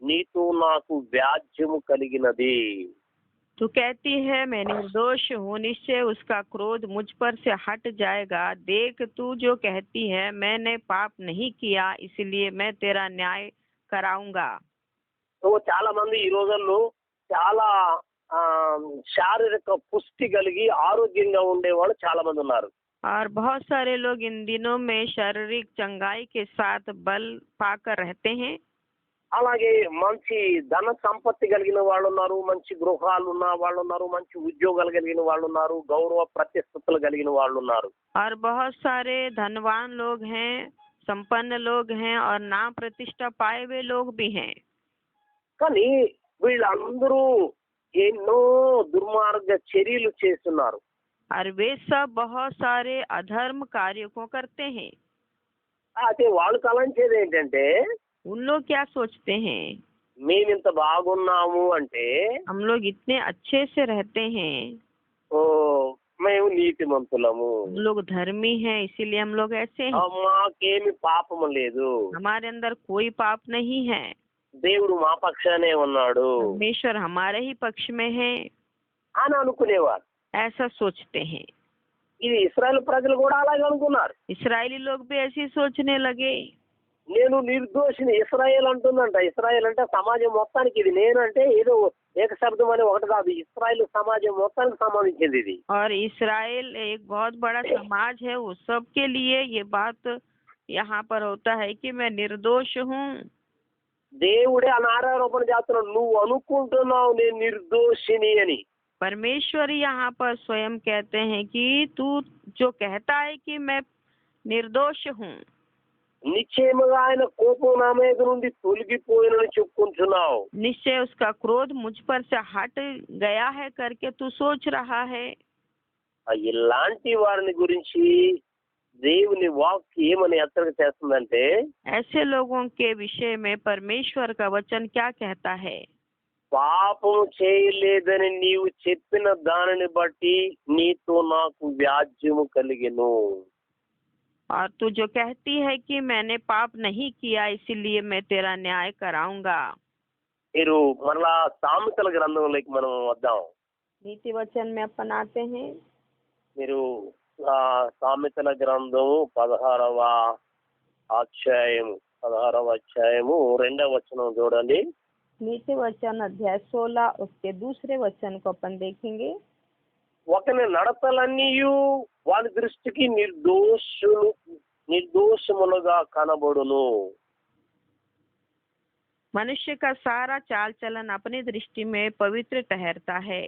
నీతో నాకు వ్యాజ్యము కలిగినది. तू कहती है मैं निर्दोष हूँ, निश्चय उसका क्रोध मुझ पर से हट जाएगा। देख तू जो कहती है मैंने पाप नहीं किया इसलिए मैं तेरा न्याय कराऊंगा। సో చాలా మంది ఈ రోజుల్లో చాలా శారీరక పుష్టి కలిగి ఆరోగ్యంగా ఉండేవాళ్ళు చాలా మంది ఉన్నారు. और बहुत सारे लोग इन दिनों में शारीरिक चंगाई के साथ बल पाकर रहते हैं। అలాగే మంచి ధన సంపత్తి కలిగిన వాళ్ళు ఉన్నారు, మంచి గృహాలు ఉన్న వాళ్ళు ఉన్నారు, మంచి ఉద్యోగాలు కలిగిన వాళ్ళు ఉన్నారు, గౌరవ ప్రతిష్టతలు కలిగిన వాళ్ళు ఉన్నారు. और बहुत सारे धनवान लोग हैं, संपन्न लोग हैं और नाम प्रतिष्ठा पाए हुए लोग भी हैं। కానీ వీళ్ళందరూ ఎన్నో దుర్మార్గ చర్యలు చేస్తున్నారు. और वे सब बहुत सारे अधर्म कार्यों को करते हैं। అయితే వాళ్ళు తలంచేది ఏంటంటే उन लोग क्या सोचते हैं, మేమింత బాగున్నాము అంటే हम लोग इतने अच्छे से रहते हैं, ఓ మేము నీతిమంతులము, हम लोग धर्मी हैं इसीलिए हम लोग ऐसे हैं, మాకేమి పాపము లేదు, हमारे अंदर कोई पाप नहीं है, దేవుడు మా పక్షానే ఉన్నాడు परमेश्वर हमारे ही पक्ष में है, అని అనుకునేవారు. ऐसा सोचते हैं। ఇది ఇశ్రాయేలు ప్రజలు కూడా అలాగే అనుకున్నారు. इस्राएली लोग भी ऐसे ही सोचने लगे। నేను నిర్దోషిని. ఇశ్రాయేల్ అంటుందంట. ఇశ్రాయేల్ అంటే సమాజం మొత్తానికి. ఇది నేను అంటే ఏదో ఏక శబ్దం అనే ఒకటి కాదు, ఇశ్రాయేల్ సమాజం మొత్తానికి సంబంధించింది ఇది. और इस्राएल एक बहुत बड़ा समाज है, वो सब के लिए ये बात यहाँ पर होता है कि मैं निर्दोष हूँ। దేవుడే అనారోపణ చేస్తున్నాడు. నువ్వు అనుకుంటున్నావు నేను నిర్దోషిని అని. परमेश्वर यहाँ पर स्वयं कहते हैं कि तू जो कहता है कि मैं निर्दोष हूँ, నిశ్చయముగా ఆయన కోపం నా మీద నుండి తొలగిపోయినని చెప్పుకుంటున్నావు. निश्चय उसका क्रोध मुझ पर से हट गया है करके तू सोच रहा है। ఇలాంటి వారిని గురించి దేవుని వాక్యం ఏమని హెచ్చరిక చేస్తుందంటే ऐसे लोगों के विषय में परमेश्वर का वचन क्या कहता है, పాపము చేయలేదని నీవు చెప్పిన దానిని బట్టి నీతో నాకు వ్యాజ్యము కలిగెను. और तू जो कहती है कि मैंने पाप नहीं किया इसीलिए मैं तेरा न्याय कराऊंगा। మీరు మరలా సామెతల గ్రంథంలోకి మనం వద్దాం. नीति वचन में अपन आते हैं। మీరు సామెతల గ్రంథము 16వ అధ్యాయము 2వ వచనం చూడండి. नीति वचन अध्याय 16 उसके दूसरे वचन को अपन देखेंगे। ఒకని నడతలన్నీయు వాని దృష్టికి నిర్దోషములుగా కనబడును. मनुष्य का सारा चाल चलन अपनी दृष्टि में पवित्र ठहरता है।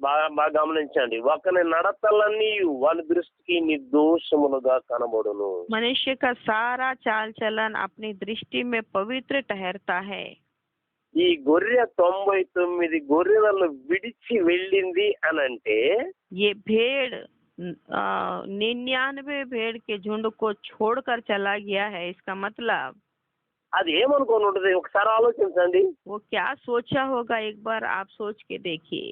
బాగా గమనించండి. ఒకని నడతలన్నీయు వాని దృష్టికి నిర్దోషములుగా కనబడును. मनुष्य का सारा चाल चलन अपनी दृष्टि में पवित्र ठहरता है। ఈ గొర్రె 99 గొర్రెలను విడిచి వెళ్ళింది అని అంటే ये भेड़ 99 भेड़ के झुंड को छोड़कर चला गया है। इसका मतलब అది ఏమనుకోని ఉంటుంది ఒకసారి ఆలోచించండి. वो क्या सोचा होगा, एक बार आप सोच के देखिए।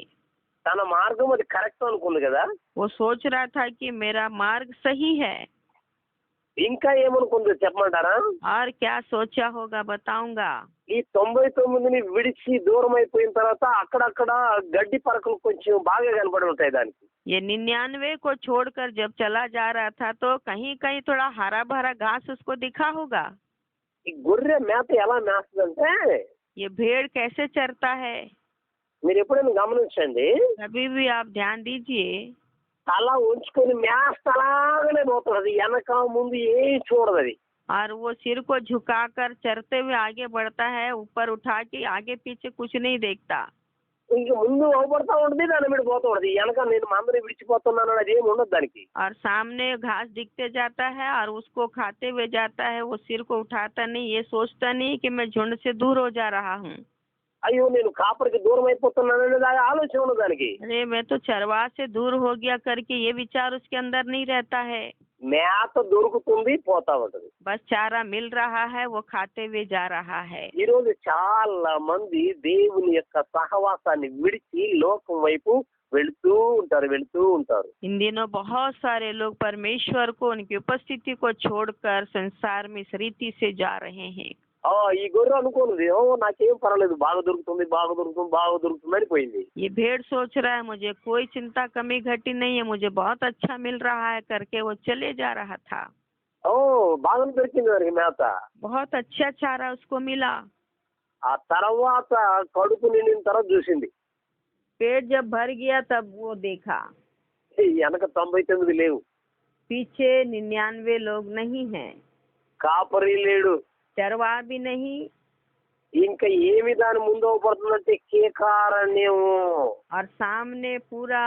తన మార్గం అది కరెక్ట్ అనుకుంది కదా. वो सोच रहा था कि मेरा मार्ग सही है। ఇంకా ఏమనుకుందో చెప్పమంటారా? और क्या सोचा होगा बताऊंगा। ఈ 99ని విడిచి దూరం అయిపోయిన తర్వాత అక్కడక్కడ గడ్డి పరకలు కొంచెం బాగా కనపడి ఉంటాయి దానికి. ये 99 को छोड़कर जब चला जा रहा था तो कहीं कहीं थोड़ा हरा भरा घास उसको दिखा होगा। ఈ గొర్రె మేత ఎలా మేస్తుందంటే ये भेड़ कैसे चरता है, మీరు ఎప్పుడైనా గమనించండి. कभी भी आप ध्यान दीजिए। తల ఉంచుకొని మేస్తలాగానే పోతుంది, వెనక ముందు ఏం చూడదు అది. और वो सिर को झुकाकर चरते हुए आगे बढ़ता है, ऊपर उठा के आगे पीछे कुछ नहीं देखता। ఇంక ముందు అవపడతా ఉంటుంది, దాని మీద పోతూ ఉంటుంది. వెనక నేను మందరి విడిచిపోతున్నాను అది ఏమి ఉండదు దానికి. और सामने घास दिखते जाता है और उसको खाते हुए जाता है। वो सिर को उठाता नहीं, ये सोचता नहीं कि मैं झुंड से दूर हो जा रहा हूँ। అయ్యో నేను కాపరికి దూరం అయిపోతున్నాను అనేది ఆలోచన ఉండదు దానికి. अरे मैं तो चरवाह से दूर हो गया करके ये विचार उसके अंदर नहीं रहता है। మేత దొరుకుతుంది, పోతా ఉంటది. बस चारा मिल रहा है, वो खाते हुए जा रहा है। ఈ రోజు చాలా మంది దేవుని యొక్క సహవాసాన్ని విడిచి లోకం వైపు వెళుతూ ఉంటారు. इन दिनों बहुत सारे लोग परमेश्वर को, उनकी उपस्थिति को छोड़कर संसार में इस रीति से जा रहे हैं। ఈ గొర్రె అనుకోనుంది, నాకేం పర్వాలేదు, బాగా దొరుకుతుంది అని పోయింది. ये भेड़ सोच रहा है मुझे कोई चिंता कमी घटी नहीं है, मुझे बहुत अच्छा मिल रहा है करके वो चले जा रहा था। బాగానే దొరికింది దానికి మేత. बहुत अच्छा चारा उसको मिला। ఆ తర్వాత కడుపు నిండిన తర్వాత చూసింది, पेट जब भर गया तब वो देखा వెనక 99 లేవు, पीछे 99 लोग नहीं हैं, కాపరి లేడు. चरवा भी नहीं। ఇంకా ఏమి దాని ముందు పడుతుందంటే కేకారణ్యము। और सामने पूरा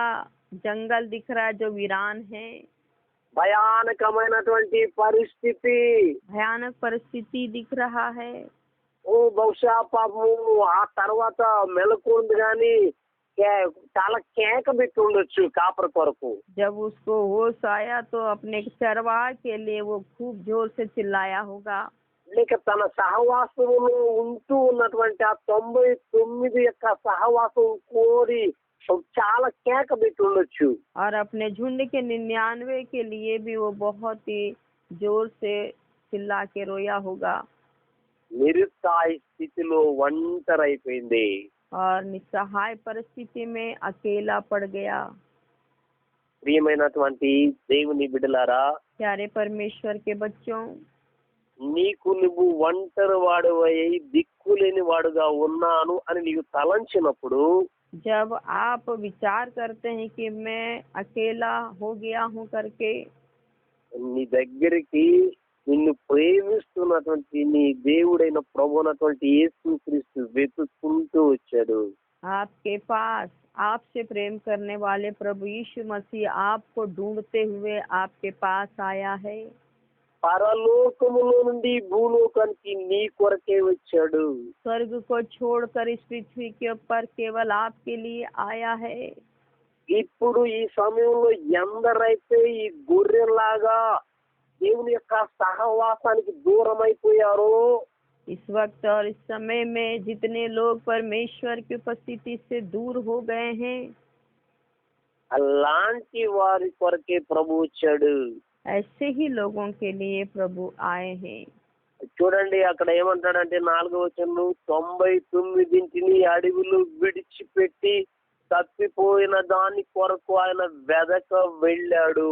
जंगल दिख रहा है जो वीरान है। భయానకమైనటువంటి పరిస్థితి, भयानक परिस्थिति दिख रहा है। బహుశా పాపము ఆ తర్వాత మెలకుంది కానీ చాలా కేక పెట్టి ఉండొచ్చు కాపర కొరకు। जब उसको होश आया तो अपने चरवाह के लिए वो खूब जोर से चिल्लाया होगा। లేక తన సహవాసములో ఉంటూ ఉన్నటువంటి ఆ 99 యొక్క సహవాసం కోరి చాలా కేక పెట్టి ఉండొచ్చు। और अपने झुंड के 99 के लिए भी वो बहुत ही जोर से चिल्ला के रोया होगा। నిరుత్సాహ స్థితిలో ఒంటరైపోయింది। और निस्सहाय परिस्थिति में अकेला पड़ गया। ప్రియమైనటువంటి దేవుని బిడ్డలారా, प्यारे परमेश्वर के बच्चों, నీకు నువ్వు ఒంటరి వాడువై దిక్కులేని వాడుగా ఉన్నాను అని నీవు తలంచినప్పుడు, जब आप विचार करते हैं कि मैं अकेला हो गया हूँ करके, నీ దగ్గరికి నిన్ను ప్రేమిస్తున్నటువంటి నీ దేవుడైన ప్రభువైనటువంటి యేసుక్రీస్తు వెతుక్కుంటూ వచ్చాడు। आपके पास आपसे प्रेम करने वाले प्रभु यीशु मसीह आपको ढूंढते हुए आपके पास आया है। పరలోకములో నుండి భూలోకానికి నీ కొరకే వచ్చాడు। स्वर्ग को छोड़कर इस पृथ्वी के ऊपर केवल आपके लिए आया है। ఇప్పుడు ఈ సమయంలో ఎందరైతే ఈ గొర్రెలాగా దేవుని యొక్క సహవాసానికి దూరం అయిపోయారో, इस वक्त और इस समय में जितने लोग परमेश्वर की उपस्थिति से दूर हो गए हैं, అలాంటి వారి కొరకే ప్రభు వచ్చాడు. ऐसे ही लोगों के लिए प्रभु आए हैं। చూడండి అక్కడ ఏమంటాడంటే 4వ వచనం 99 అడవిలో విడిచిపెట్టి తప్పిపోయిన దాని కొరకు ఆయన వెదక వెళ్ళాడు.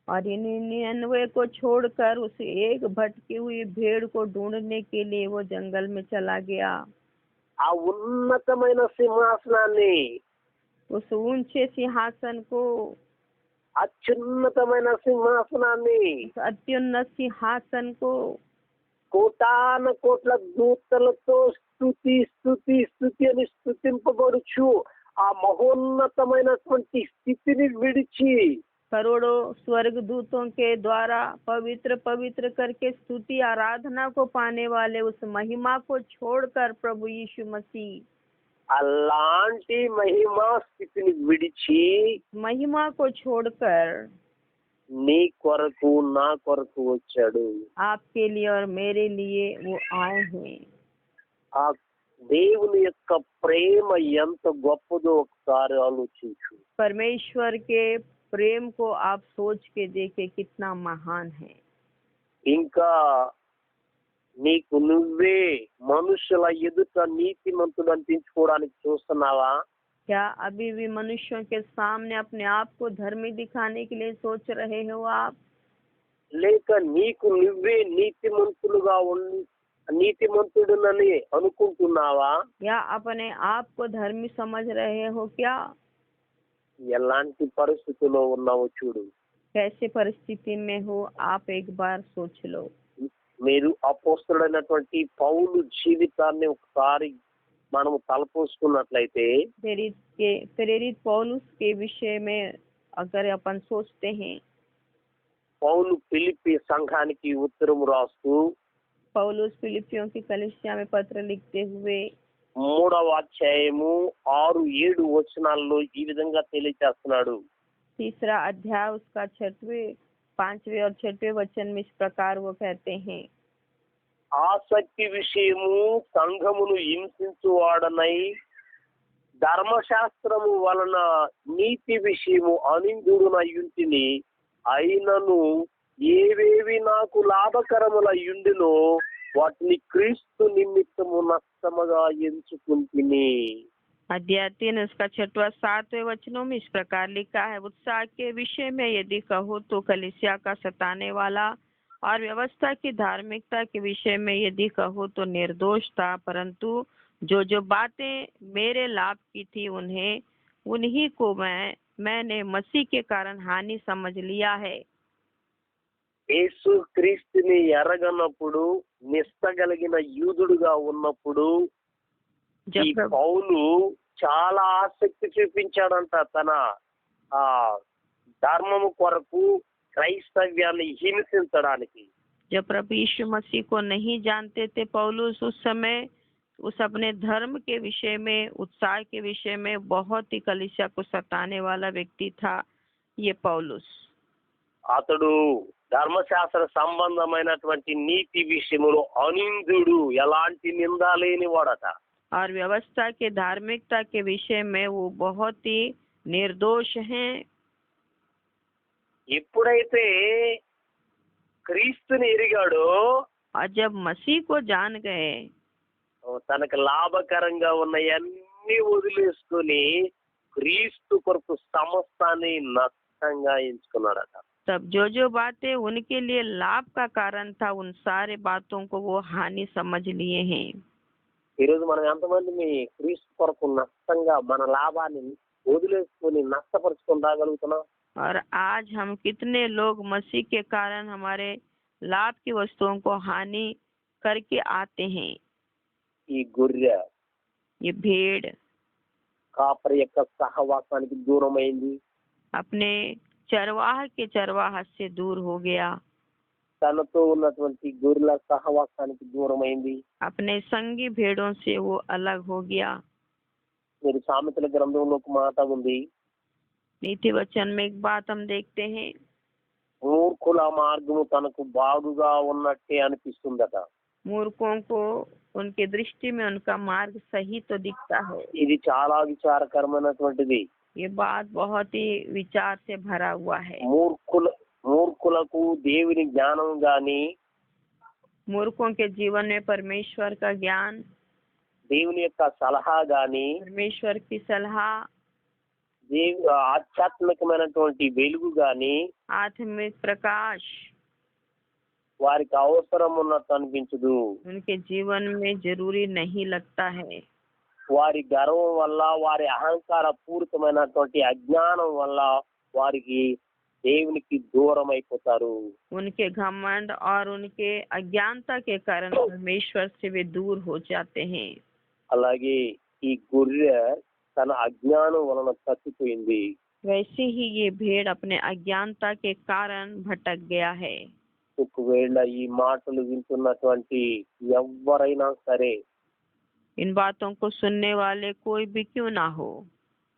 और इन 99 को छोड़कर उस एक भटकी हुई भेड़ को ढूंढने के लिए वो जंगल में चला गया। ఆ ఉన్నతమైన సింహాసనాన్ని, उस ऊंचे सिंहासन को, అత్యున్నతమైన సింహాసనాన్ని, उस अत्युन्नत सिंहासन को కోటాన కోట్ల దూతలతో స్తుతి స్తుతి స్తుతి అని స్తుతింపబడుచు ఆ మహోన్నతమైనటువంటి స్థితిని విడిచి करोड़ों स्वर्ग दूतों के द्वारा पवित्र पवित्र करके स्तुति आराधना को पाने वाले उस महिमा को छोड़कर प्रभु यीशु मसीह అలాంటి మహిమా స్థితిని విడిచి महिमा को छोड़कर నీ కొరకు నా కొరకు వచ్చాడు. आपके लिए और मेरे लिए वो आए हैं। ఆ దేవుని యొక్క ప్రేమ ఎంత గొప్పదో ఒకసారి ఆలోచించు. परमेश्वर के प्रेम को आप सोच के देखें कितना महान है। ఇంకా నీకు నువ్వే మనుషుల ఎదుట నీతిమంతుడు అనిపించుకోవడానికి చూస్తున్నావా? क्या अभी भी मनुष्यों के सामने अपने आप को धर्मी दिखाने के लिए सोच रहे हो आप? లేక నీకు నువ్వే నీతిమంతుడునని అనుకుంటున్నావా? या अपने आप को धर्मी समझ रहे हो क्या? ఎలాంటి పరిస్థితిలో ఉన్నావో చూడు. कैसे परिस्थिति में हो आप एक बार सोच लो। మీరు అపోస్తలుడైనటువంటి పౌలు జీవితాన్ని ఒకసారి మనము తలపోసుకున్నట్లయితే प्रेरित पौलुस के विषय में अगर अपन सोचते हैं, పౌలు ఫిలిప్పీ సంఘానికి ఉత్తరం రాస్తూ पौलुस फिलिपियों की कलीसिया में पत्र लिखते हुए 3వ అధ్యాయము 6-7 వచనాల్లో ఈ విధంగా తెలియజేస్తున్నాడు. 3रा अध्याय उसका 5वें और 6वें वचन में इस प्रकार वो कहते हैं, ఆసక్తి విషయము సంఘమును హింసించువాడనై ధర్మశాస్త్రము వలన నీతి విషయము అనిందుడునయుంటిని, అయినను ఏవేవి నాకు లాభకరములయుండినో వాటిని క్రీస్తు నిమిత్తము నష్టముగా ఎంచుకుంటిని. अध्याय 3 उसका 6वां 7वें वचनों में इस प्रकार लिखा है, उत्साह के विषय में यदि कहो तो कलीसिया का सताने वाला, और व्यवस्था की धार्मिकता के विषय में यदि कहो तो निर्दोष था, परंतु जो बातें मेरे लाभ की थी उन्हीं को मैंने मसीह के कारण हानि समझ लिया है। యేసు క్రీస్తుని ఎరగనప్పుడు, నిష్టగలిగిన యూదుడుగా ఉన్నప్పుడు ఈ పౌలు చాలా ఆసక్తి చూపించాడంట తన ధర్మము కొరకు క్రైస్తవ్యాన్ని హింసించడానికి. जब प्रभु यीशु मसीह को नहीं जानते थे पौलुस, उस समय उस अपने धर्म के विषय में, उत्साह के विषय में बहुत ही कलीसिया को सताने वाला व्यक्ति था ये पौलुस। అతడు ధర్మశాస్త్ర సంబంధమైనటువంటి నీతి విషయములో అనిందుడు, ఎలాంటి నింద లేని వాడట. और व्यवस्था के धार्मिकता के विषय में वो बहुत ही निर्दोष हैं। ఎప్పుడైతే క్రీస్తుని ఎరిగాడో, और जब मसीह को जान गए, తనకు లాభకరంగా ఉన్నవన్నీ వదిలేసుకొని క్రీస్తు కొరకు సమస్తాన్ని నష్టంగా ఎంచుకున్నాడట. तब जो बातें उनके लिए लाभ का कारण था, उन सारे बातों को वो हानि समझ लिए हैं। ఈరోజు మనం ఎంతమంది క్రీస్తు కొరకు నష్టంగా మన లాభాన్ని వదిలేసుకొని నష్టపరుచుకొని రాగలుగుతున్నాం? और आज हम कितने लोग मसीह के कारण हमारे लाभ की वस्तुओं को हानि करके आते हैं। ఈ గొర్రె, ये भेड़ కాపరి యొక్క సహవాసానికి దూరమైంది, अपने चरवाह के चरवाहा से दूर हो गया, తనతో ఉన్నటువంటి గొర్రెల సహవాసానికి దూరమైంది, अपने संगी भेड़ों से वो अलग हो गया। మీరు సామెతల గ్రంథంలో ఒక మాట ఉంది, नीति वचन में एक बात हम देखते हैं, మూర్ఖుల మార్గము తనకు బాగుగా ఉన్నట్టే అనిపిస్తుందట. मूर्खों को उनकी दृष्टि में उनका मार्ग सही तो दिखता है। ఇది చాలా విచారకరమైనటువంటిది. ये बात बहुत ही विचार से भरा हुआ है। మూర్ఖులకు దేవుని జ్ఞానం గాని, मूर्खों के जीवन में परमेश्वर का ज्ञान, దేవుని యొక్క సలహా గాని, परमेश्वर की सलाह, ఆధ్యాత్మికమైనటువంటి వెలుగు గాని आत्मिक प्रकाश వారికి అవసరం ఉన్నట్టు అనిపించదు. उनके जीवन में जरूरी नहीं लगता है। వారి గర్వం వల్ల, వారి అహంకార పూరితమైనటువంటి అజ్ఞానం వల్ల వారికి దేవునికి దూరం అయిపోతారు. उनके घमंड और उनके अज्ञानता के कारण परमेश्वर से वे दूर हो जाते हैं। అలాగే ఈ గొర్రె తన అజ్ఞానం వలన తప్పిపోయింది. वैसे ही ये भेड़ अपने अज्ञानता के कारण भटक गया है। ఒకవేళ ఈ మాటలు వింటున్నటువంటి ఎవరైనా సరే इन बातों को सुनने वाले कोई भी क्यों ना हो,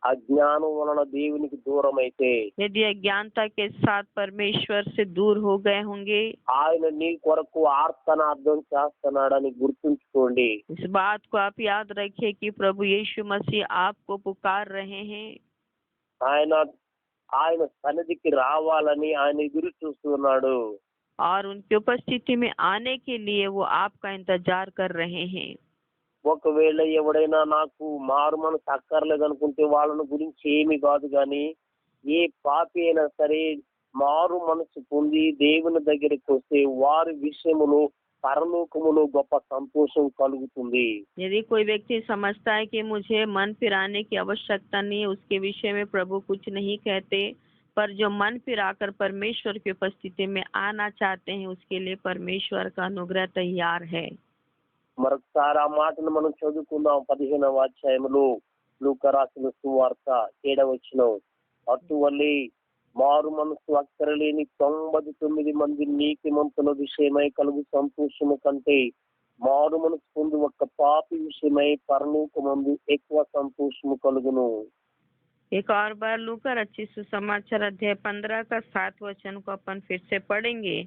అజ్ఞానం వలన దేవునికి దూరం అయితే, यदि अज्ञानता के साथ परमेश्वर से दूर हो गए होंगे, ఆయన నీ కొరకు ఆర్తనార్థం చేస్తున్నాడని గుర్తుంచుకోండి. इस बात को आप याद रखिए कि प्रभु यीशु मसीह आपको पुकार रहे हैं। ఆయన సన్నిధికి రావాలని ఆయన ఎదురు చూస్తున్నాడు. और उनकी उपस्थिति में आने के लिए वो आपका इंतजार कर रहे हैं। ఒకవేళ ఎవడైనా నాకు మారు మనసు అక్కర్లేదు అనుకుంటే వాళ్ళని గురించి ఏమి కాదు, కానీ ఏ పాపి అయినా సరే మారు మనసు పొంది దేవుని దగ్గరికి వస్తే వారి విషయములో పరలోకములో గొప్ప సంతోషం కలుగుతుంది. यदि कोई व्यक्ति समझता है कि मुझे मन फिराने की आवश्यकता नहीं, उसके विषय में प्रभु कुछ नहीं कहते, पर जो मन फिराकर परमेश्वर की उपस्थिति में आना चाहते हैं, उसके लिए परमेश्वर का अनुग्रह तैयार है। మరొకసారి ఆ మాటను మనం చదువుకుందాం. 15వ అధ్యాయంలో లూకా రాసిన సువార్త 7వ వచనం. అటువలే మారు మనసు అక్కరలేని 99 మంది నీతిమంతుల విషయమై కలుగు సంతోషము కంటే మారు మనసు పొంది ఒక్క పాపి విషయమై పరలోకమందు ఎక్కువ సంతోషము కలుగును. एक और बार लूका रचित सुसमाचार अध्याय 15 का 7 वचन को अपन फिर से पढ़ेंगे।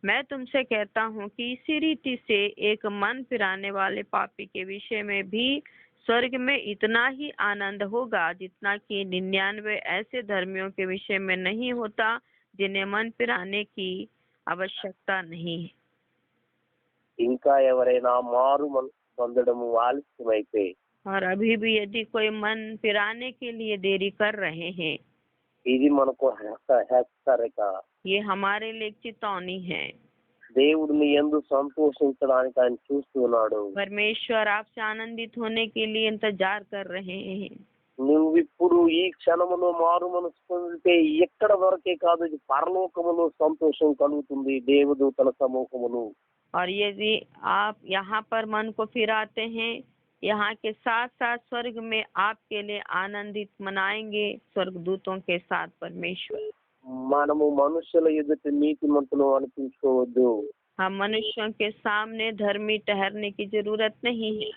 मैं तुमसे कहता हूँ कि इसी रीति से एक मन फिराने वाले पापी के विषय में भी स्वर्ग में इतना ही आनंद होगा जितना कि 99 ऐसे धर्मियों के विषय में नहीं होता जिन्हें मन फिराने की आवश्यकता नहीं है। ఇంకా ఎవరైనా మారు మనసు పొందడము ఆలస్యమైతే, और अभी भी यदि कोई मन फिराने के लिए देरी कर रहे हैं, ఇది మనకు హెచ్చరిక. ये हमारे लिए चेतावनी है। దేవుడిని యందు సంతోషించడానికి ఆయన చూస్తున్నాడు. परमेश्वर आपसे आनंदित होने के लिए इंतजार कर रहे हैं। నువ్విప్పుడు ఈ క్షణములో మారు మనసు పొందితే ఎక్కడ వరకే కాదు, ఇది పరలోకములో సంతోషం కలుగుతుంది దేవదూతల సమూహములు. और यदि आप यहाँ पर मन को फिराते हैं, यहाँ के साथ साथ स्वर्ग में आपके लिए आनंदित मनाएंगे स्वर्गदूतों के साथ परमेश्वर। మనము మనుషుల ఎదుట నీతిమంతులు అనిపించుకోవద్దు. हम मनुष्यों के सामने धर्मी ठहरने की जरूरत नहीं है।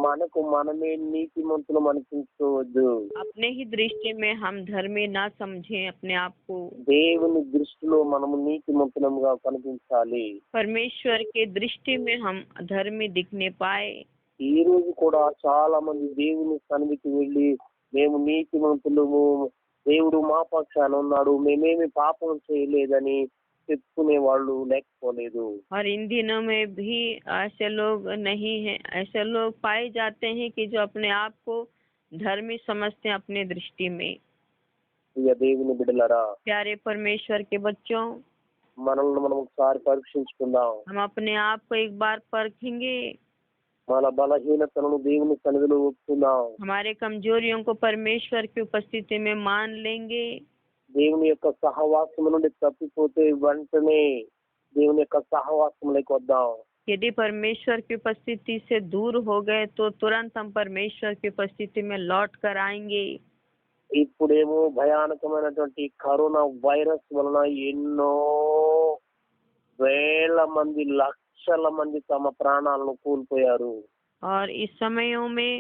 మనకు మనమే నీతిమంతులు అనిపించుకోవద్దు. अपने ही दृष्टि में हम धर्मी ना समझें अपने आप को। దేవుని దృష్టిలో మనము నీతిమంతులుగా కనిపించాలి. परमेश्वर के दृष्टि में हम धर्मी दिखने पाए। ఈ రోజు కూడా చాలా మంది దేవుని సన్నిధికి వెళ్ళి మేము నీతిమంతులము, దేవుడు మా పక్షాన ఉన్నాడు, మేమేమి పాపం చేయలేదని చెప్పుకునే వాళ్ళు లేకపోలేదు. और इन दिनों में भी ऐसे लोग नहीं हैं, ऐसे लोग पाए जाते हैं कि जो अपने आप को धर्मी समझते हैं अपने दृष्टि में। ఇక దేవుని బిడ్డలారా, प्यारे परमेश्वर के बच्चों, మనల్ని మనం ఒకసారి పరీక్షించుకుందాం. हम अपने आप को एक बार परखेंगे। మన బలహీనతలను దేవుని సన్నిధిలో ఒప్పుకుందాం. हमारे कमजोरियों को परमेश्वर की उपस्थिति में मान लेंगे। దేవుని యొక్క సహవాసం నుండి తప్పిపోతే వెంటనే దేవుని యొక్క సహవాసంలోకి వద్దాం. यदि परमेश्वर की उपस्थिति से दूर हो गए तो तुरंत हम परमेश्वर की उपस्थिति में लौट कर आएंगे। ఇప్పుడేమో భయానకమైనటువంటి కరోనా వైరస్ వలన ఎన్నో వేల మంది, లక్షల మంది తమ ప్రాణాలను కోల్పోయారు. और इस समयों में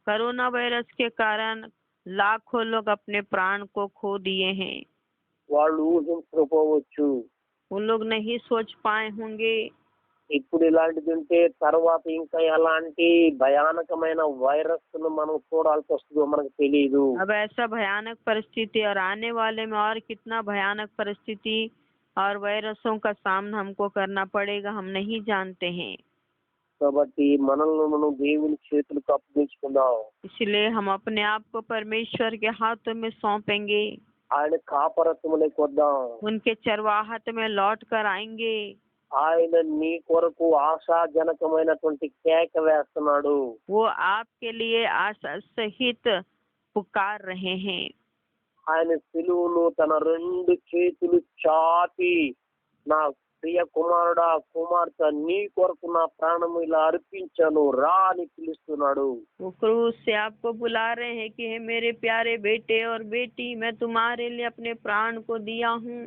कोरोना वायरस के कारण लाखों लोग अपने प्राण को खो दिए हैं। వాళ్ళు ఊహించకపోవచ్చు, वो लोग नहीं सोच पाए होंगे। ఇప్పుడు ఇలాంటిది ఉంటే తర్వాత ఇంకా ఎలాంటి భయానకమైన వైరస్ మనం చూడాల్సి వస్తుందో మనకు తెలియదు. अब ऐसा भयानक परिस्थिति और आने वाले में और कितना भयानक परिस्थिति और वायरसों का सामना हमको करना पड़ेगा, हम नहीं जानते हैं। కాబట్టి మనల్ని మనం దేవుని చేతులకు అప్పగించుకుందాం. इसलिए हम अपने आप को परमेश्वर के हाथों में सौंपेंगे, ఆయన కాపరత్వములకు వద్దాం. उनके चरवाहत में लौट कर आएंगे। ఆయన నీ కొరకు ఆశాజనకమైనటువంటి కేక వేస్తున్నాడు. वो आपके लिए आशा सहित पुकार रहे हैं। ఆయన సిలువలో తన రెండు చేతులు చాపి, నా ప్రియ కుమారుడా కుమార్తె నీ కొరకు నా ప్రాణము ఇలా అర్పించాను రా అని పిలుస్తున్నాడు. वो क्रूस से आपको बुला रहे हैं कि हे मेरे प्यारे बेटे और बेटी, मैं तुम्हारे लिए अपने प्राण को दिया हूँ।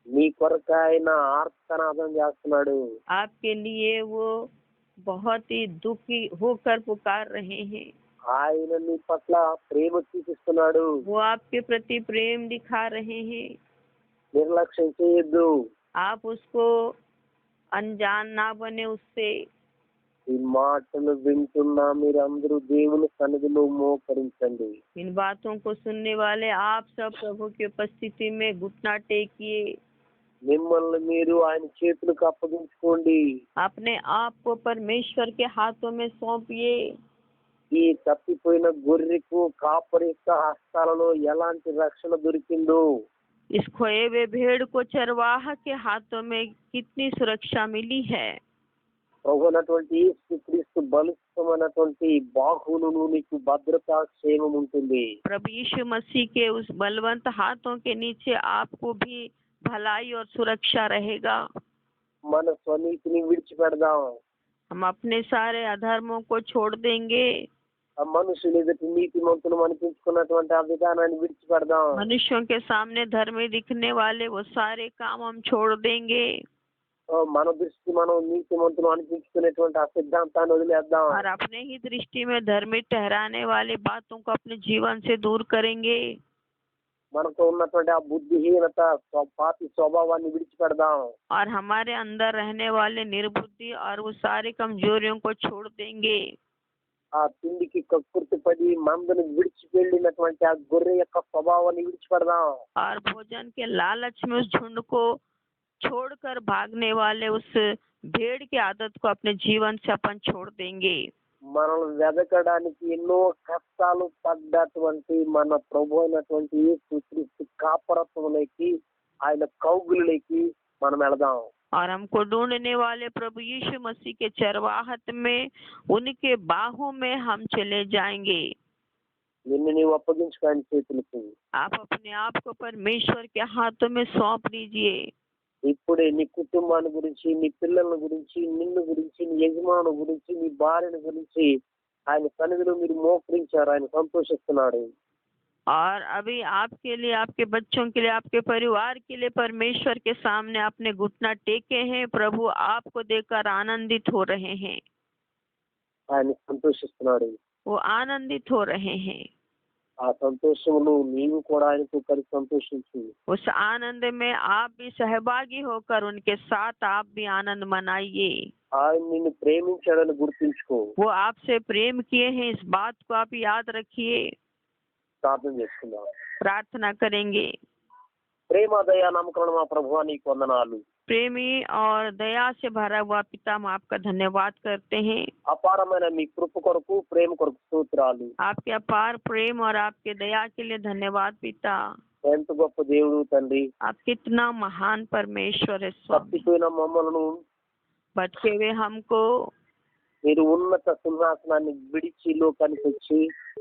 నీ కొరకు ఆయన ఆర్తనాదం చేస్తున్నాడు. आपके लिए वो बहुत ही दुखी होकर पुकार रहे हैं। ఆయన నీ పట్ల ప్రేమ చూపిస్తున్నాడు. वो आपके प्रति प्रेम दिखा रहे हैं। నిర్లక్ష్యం చేయొద్దు. आप उसको अनजान ना बने उससे। ఈ మాటలు వింటున్న మీరందరూ దేవుని సన్నిధిలో మోకరించండి. इन बातों को सुनने वाले आप सब प्रभु की उपस्थिति में घुटना टेकिए, మిమ్మల్ని మీరు ఆయన చేతులకు అప్పగించుకోండి. अपने आप को परमेश्वर के हाथों में सौंपिए। ఈ తప్పిపోయిన గొర్రెకు కాపరి యొక్క హస్తాలలో ఎలాంటి రక్షణ దొరికిందో, इस खोए हुए भेड़ को चरवाहा के हाथों में कितनी सुरक्षा मिली है। ప్రభువైనటువంటి యేసుక్రీస్తు బలిష్టమైనటువంటి బాహువులను నీకు భద్రతా క్షేమం ఉంటుంది. प्रभु यीशु मसीह के उस बलवंत हाथों के नीचे आपको भी भलाई और सुरक्षा रहेगा। మన స్వనీతిని విడిచిపెడదాం. हम अपने सारे अधर्मों को छोड़ देंगे। ఆ మనుషులు ఎదుటి నీతిమంతులు అనిపించుకున్నటువంటి ఆ విధానాన్ని విడిచిపెడదాం. मनुष्यों के सामने धर्मी दिखने वाले वो सारे काम हम छोड़ देंगे మన దృష్టి మనం నీతిమంతులు అనిపించుకునేటువంటి ఆ సిద్ధాంతాన్ని వదిలేద్దాం. और अपने ही दृष्टि में धर्मी ठहराने वाली बातों को अपने जीवन से दूर करेंगे। మనకు ఉన్నటువంటి ఆ బుద్ధిహీనత పాపి స్వభావాన్ని విడిచిపెడదాం. और हमारे अंदर रहने वाले निर्बुद्धि और वो सारी कमजोरियों को छोड़ देंगे। ఆ తిండికి కక్కుర్తి పడి మందను విడిచిపెళ్ళినటువంటి ఆ గొర్రె యొక్క స్వభావాన్ని విడిచిపెడదాం. और भोजन के लालच में उस झुंड को छोड़कर भागने वाले उस भेड़ की आदत को अपने जीवन से अपन छोड़ देंगे। మనల్ని వెదకడానికి ఎన్నో కష్టాలు పడ్డటువంటి మన ప్రభు అయినటువంటి యేసుక్రీస్తు కాపరత్వంలోకి ఆయన కౌగులలోకి మనం వెళదాం. और हमको ढूंढने वाले प्रभु यीशु मसीह के चरवाहत में उनके बाहों में हम चले जाएंगे। నిన్ను నీవు అప్పగించుకో ఆయన చేతులకు. आप अपने आप को परमेश्वर के हाथों में सौंप दीजिए। ఇప్పుడే నీ కుటుంబాన్ని గురించి, నీ పిల్లల గురించి, నిన్ను గురించి, నీ యజమాను గురించి, నీ భార్యను గురించి ఆయన సన్నిధిలో మీరు మోకరించారు. ఆయన సంతోషిస్తున్నాడు. और अभी आपके लिए, आपके बच्चों के लिए, आपके परिवार के लिए परमेश्वर के सामने अपने घुटना टेके हैं। प्रभु आपको देखकर आनंदित हो रहे हैं। ఆయన సంతోషిస్తున్నాడు. वो आनंदित हो रहे हैं। ఆ సంతోషంలో నీవు కూడా ఆయనతో కలిసి సంతోషించు. उस आनंद में आप भी सहभागी होकर उनके साथ आप भी आनंद मनाइए। ఆయన నిన్ను ప్రేమించాడని గుర్తుంచుకో. वो आपसे प्रेम किए हैं, इस बात को आप याद रखिए। ప్రార్థన చేసుకుందాం. प्रार्थना करेंगे। ప్రేమ దయా నమ్మకం మా ప్రభువా నీకు వందనాలు. प्रेमी और दया से भरा हुआ पिता, हम आपका धन्यवाद करते हैं। అపారమైన మీ కృప కొరకు, ప్రేమ కొరకు స్తోత్రాలు. आपके अपार प्रेम और आपके दया के लिए धन्यवाद पिता। ఎంత గొప్ప దేవుడు తండ్రి. आप कितना महान परमेश्वर है स्वामी। తప్పిపోయిన మమ్మలను भटके हुए हमको మీరు ఉన్నత సింహాసనాన్ని విడిచి లోకానికి వచ్చి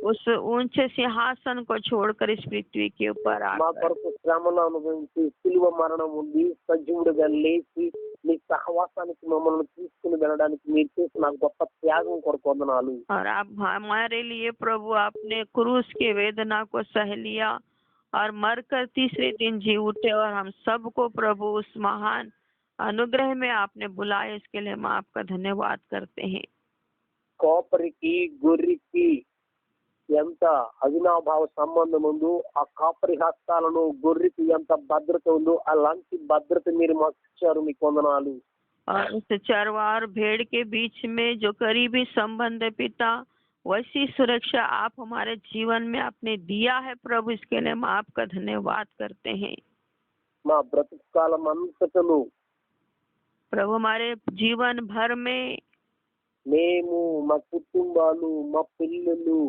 उस ऊंचे सिंहासन को छोड़कर इस पृथ्वी के ऊपर మా आकर కొరకు శ్రమలు అనుభవించి సిలువ మరణం ఉంది, సజీవుడిగా లేచి మీ సహవాసానికి మమ్మల్ని తీసుకుని వెళ్ళడానికి మీరు చేసిన గొప్ప త్యాగం కొరకు వందనాలు. और आप हमारे लिए प्रभु आपने क्रूस की वेदना को सह लिया और मरकर तीसरे दिन जी उठे और हम सबको प्रभु उस महान अनुग्रह में आपने बुलाया। इसके लिए हम आपका धन्यवाद करते हैं। కోపరికి, గొర్రెకి ఎంత అవినాభావ సంబంధం ఉందో, ఆ కాపరి హస్తాలను గొర్రెకి ఎంత భద్రత ఉందో అలాంటి భద్రత మీరు మాకు ఇచ్చారు, మీకు వందనాలు. और उस चरवार भेड़ के बीच में जो करीबी संबंध है पिता, वैसी सुरक्षा आप हमारे जीवन में आपने दिया है प्रभु, इसके लिए हम आपका धन्यवाद करते हैं। మా బ్రతుకు కాలం అంతటను प्रभु हमारे जीवन भर में మేము, మా కుటుంబాలు, మా పిల్లలు